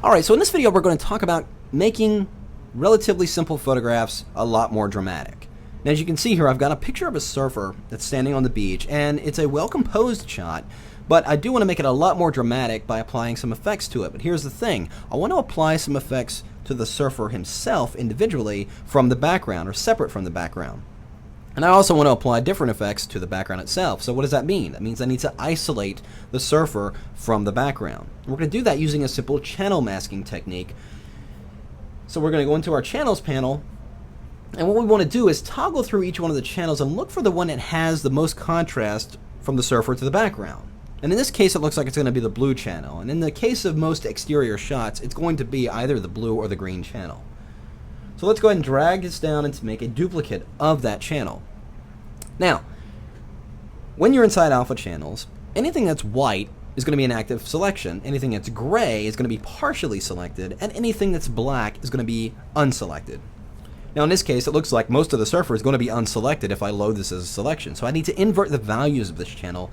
Alright, so in this video we're going to talk about making relatively simple photographs a lot more dramatic. Now as you can see here, I've got a picture of a surfer that's standing on the beach, and it's a well-composed shot, but I do want to make it a lot more dramatic by applying some effects to it. But here's the thing, I want to apply some effects to the surfer himself individually from the background, or separate from the background. And I also want to apply different effects to the background itself. So what does that mean? That means I need to isolate the surfer from the background. And we're going to do that using a simple channel masking technique. So we're going to go into our channels panel, and what we want to do is toggle through each one of the channels and look for the one that has the most contrast from the surfer to the background. And in this case it looks like it's going to be the blue channel, and in the case of most exterior shots it's going to be either the blue or the green channel. So let's go ahead and drag this down and to make a duplicate of that channel. Now, when you're inside alpha channels, anything that's white is going to be an active selection, anything that's gray is going to be partially selected, and anything that's black is going to be unselected. Now in this case, it looks like most of the surfer is going to be unselected if I load this as a selection, so I need to invert the values of this channel.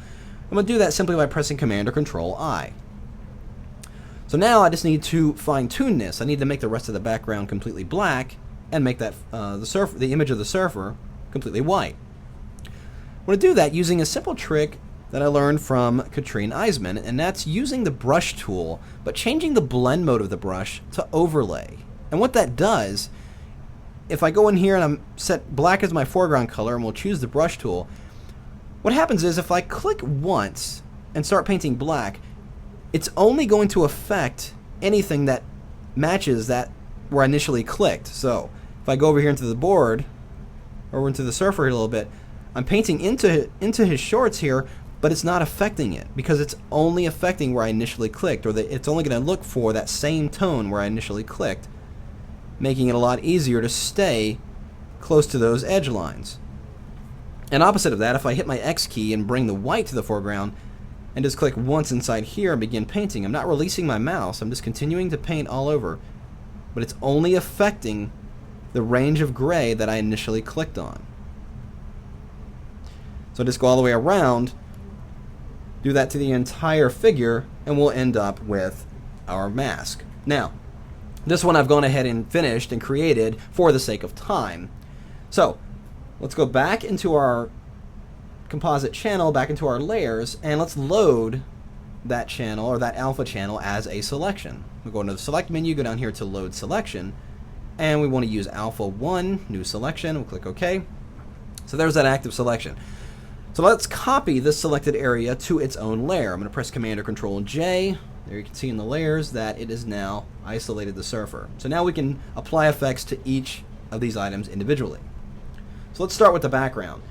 I'm going to do that simply by pressing Command or Control I. So now I just need to fine-tune this. I need to make the rest of the background completely black and make that the image of the surfer completely white. I'm going to do that using a simple trick that I learned from Katrine Eisman, and that's using the brush tool, but changing the blend mode of the brush to overlay. And what that does, if I go in here and I'm set black as my foreground color, and we'll choose the brush tool, what happens is if I click once and start painting black, it's only going to affect anything that matches that where I initially clicked. So if I go over here into the board, or into the surfer here a little bit, I'm painting into his shorts here, but it's not affecting it because it's only affecting where I initially clicked, or it's only going to look for that same tone where I initially clicked, making it a lot easier to stay close to those edge lines. And opposite of that, if I hit my X key and bring the white to the foreground and just click once inside here and begin painting, I'm not releasing my mouse, I'm just continuing to paint all over, but it's only affecting the range of gray that I initially clicked on. So just go all the way around, do that to the entire figure, and we'll end up with our mask. Now, this one I've gone ahead and finished and created for the sake of time. So let's go back into our composite channel, back into our layers, and let's load that channel, or that alpha channel, as a selection. We'll go into the select menu, go down here to load selection, and we want to use alpha 1, new selection. We'll click OK. So there's that active selection. So let's copy this selected area to its own layer. I'm going to press Command or Control J. There you can see in the layers that it is now isolated the surfer. So now we can apply effects to each of these items individually. So let's start with the background.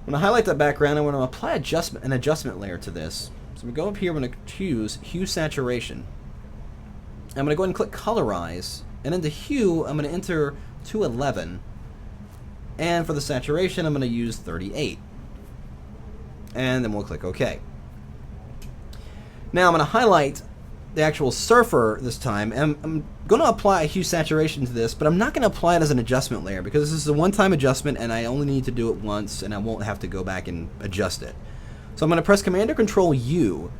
I'm going to highlight that background and I'm going to apply an adjustment layer to this. So we go up here, I'm going to choose Hue Saturation. I'm going to go ahead and click Colorize, and into Hue I'm going to enter 211, and for the saturation I'm going to use 38. And then we'll click OK. Now I'm going to highlight the actual surfer this time, and I'm going to apply a hue saturation to this, but I'm not going to apply it as an adjustment layer because this is a one-time adjustment and I only need to do it once and I won't have to go back and adjust it. So I'm going to press Command or Control U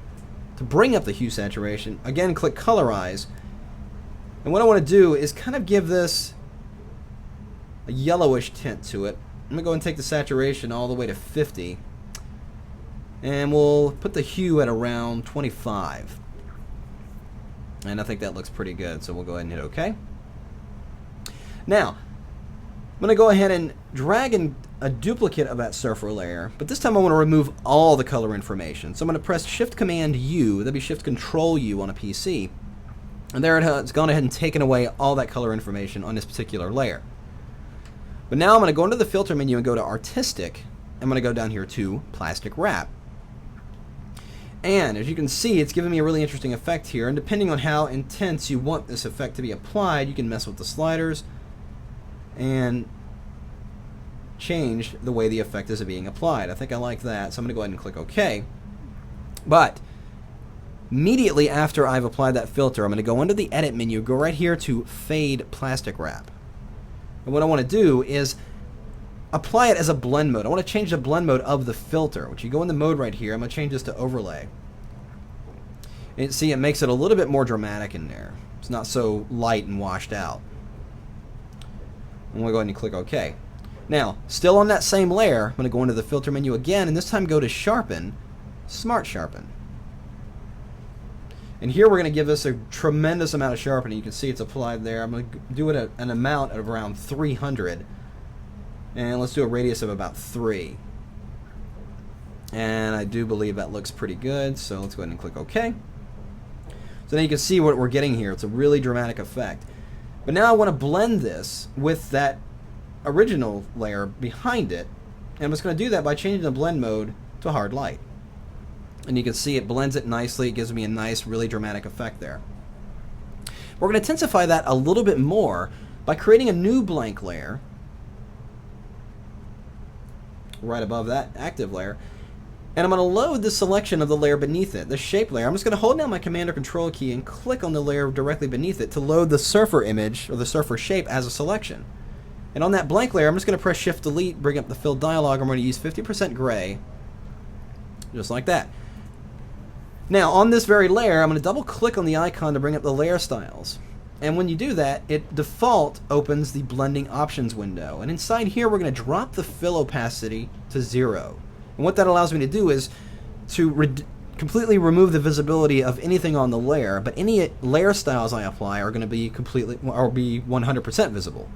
to bring up the hue saturation. Again, click Colorize, and what I want to do is kind of give this a yellowish tint to it. I'm going to go and take the saturation all the way to 50. And we'll put the hue at around 25. And I think that looks pretty good, so we'll go ahead and hit OK. Now, I'm going to go ahead and drag in a duplicate of that surfer layer, but this time I want to remove all the color information. So I'm going to press Shift-Command-U, that'd be Shift-Control-U on a PC, and there it's gone ahead and taken away all that color information on this particular layer. But now I'm going to go into the Filter menu and go to Artistic. I'm going to go down here to Plastic Wrap. And as you can see, it's giving me a really interesting effect here, and depending on how intense you want this effect to be applied, you can mess with the sliders and change the way the effect is being applied. I think I like that, so I'm going to go ahead and click OK. But immediately after I've applied that filter, I'm going to go into the Edit menu, go right here to Fade Plastic Wrap. And what I want to do is apply it as a blend mode. I want to change the blend mode of the filter, which you go in the mode right here. I'm going to change this to overlay. And see, it makes it a little bit more dramatic in there. It's not so light and washed out. I'm going to go ahead and click OK. Now, still on that same layer, I'm going to go into the filter menu again, and this time go to Sharpen, Smart Sharpen. And here we're going to give this a tremendous amount of sharpening. You can see it's applied there. I'm going to do it at an amount of around 300. And let's do a radius of about 3. And I do believe that looks pretty good, so let's go ahead and click OK. So now you can see what we're getting here. It's a really dramatic effect. But now I want to blend this with that original layer behind it, and I'm just going to do that by changing the blend mode to hard light. And you can see it blends it nicely. It gives me a nice, really dramatic effect there. We're going to intensify that a little bit more by creating a new blank layer right above that active layer. And I'm going to load the selection of the layer beneath it, the shape layer. I'm just going to hold down my Command or Control key and click on the layer directly beneath it to load the surfer image or the surfer shape as a selection. And on that blank layer, I'm just going to press Shift Delete, bring up the fill dialog. I'm going to use 50% gray, just like that. Now, on this very layer, I'm going to double click on the icon to bring up the layer styles. And when you do that, it default opens the blending options window. And inside here, we're going to drop the fill opacity to 0. And what that allows me to do is to completely remove the visibility of anything on the layer, but any layer styles I apply are going to be completely or be 100% visible.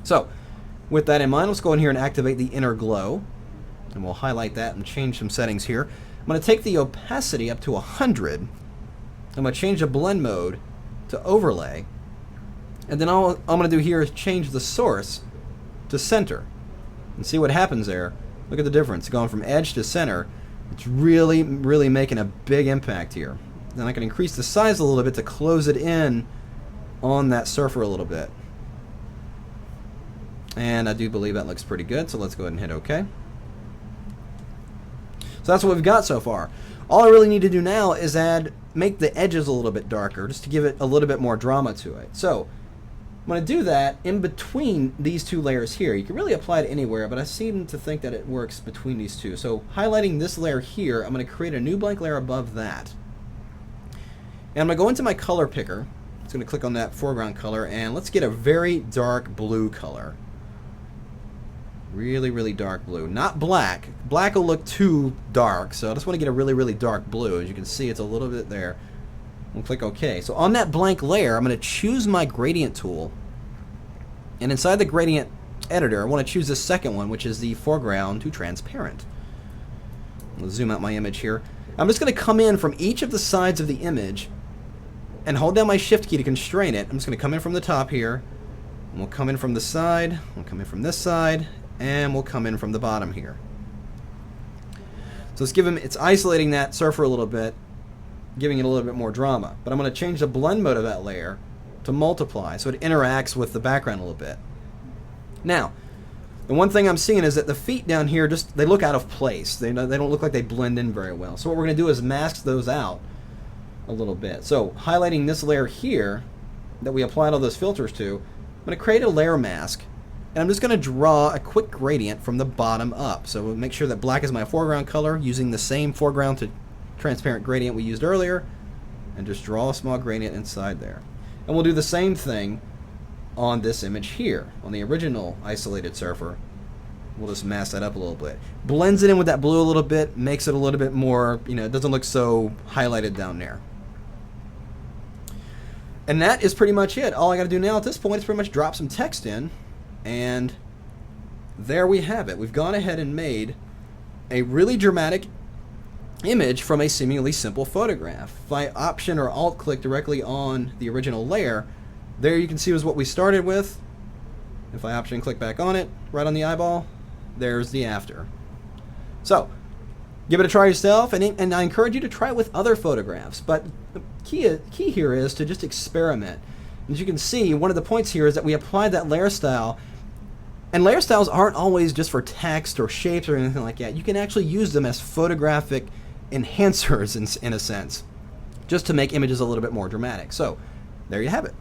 So, with that in mind, let's go in here and activate the inner glow, and we'll highlight that and change some settings here. I'm going to take the opacity up to 100. I'm going to change the blend mode to overlay, and then all I'm going to do here is change the source to center, and see what happens there. Look at the difference, going from edge to center. It's really, really making a big impact here. Then I can increase the size a little bit to close it in on that surfer a little bit. And I do believe that looks pretty good, so let's go ahead and hit OK. So that's what we've got so far. All I really need to do now is make the edges a little bit darker, just to give it a little bit more drama to it. So I'm going to do that in between these two layers here. You can really apply it anywhere, but I seem to think that it works between these two. So highlighting this layer here, I'm going to create a new blank layer above that. And I'm going to go into my color picker. I'm just going to click on that foreground color, and let's get a very dark blue color. Really, really dark blue. Not black. Black will look too dark, so I just want to get a really, really dark blue. As you can see, it's a little bit there. We'll click OK. So on that blank layer, I'm going to choose my gradient tool. And inside the gradient editor, I want to choose the second one, which is the foreground to transparent. I'll zoom out my image here. I'm just going to come in from each of the sides of the image and hold down my Shift key to constrain it. I'm just going to come in from the top here. And we'll come in from the side. We'll come in from this side. And we'll come in from the bottom here. So it's isolating that surfer a little bit, giving it a little bit more drama. But I'm going to change the blend mode of that layer to multiply, so it interacts with the background a little bit. Now, the one thing I'm seeing is that the feet down here, they look out of place. They don't look like they blend in very well. So what we're going to do is mask those out a little bit. So highlighting this layer here that we applied all those filters to, I'm going to create a layer mask. And I'm just going to draw a quick gradient from the bottom up. So we'll make sure that black is my foreground color, using the same foreground to transparent gradient we used earlier, and just draw a small gradient inside there. And we'll do the same thing on this image here, on the original isolated surfer. We'll just mask that up a little bit. Blends it in with that blue a little bit, makes it a little bit more, it doesn't look so highlighted down there. And that is pretty much it. All I got to do now at this point is pretty much drop some text in. And there we have it. We've gone ahead and made a really dramatic image from a seemingly simple photograph. If I Option or Alt click directly on the original layer, there you can see was what we started with. If I Option click back on it, right on the eyeball, there's the after. So, give it a try yourself, and I encourage you to try it with other photographs. But the key here is to just experiment. As you can see, one of the points here is that we applied that layer style. And layer styles aren't always just for text or shapes or anything like that. You can actually use them as photographic enhancers in a sense, just to make images a little bit more dramatic. So, there you have it.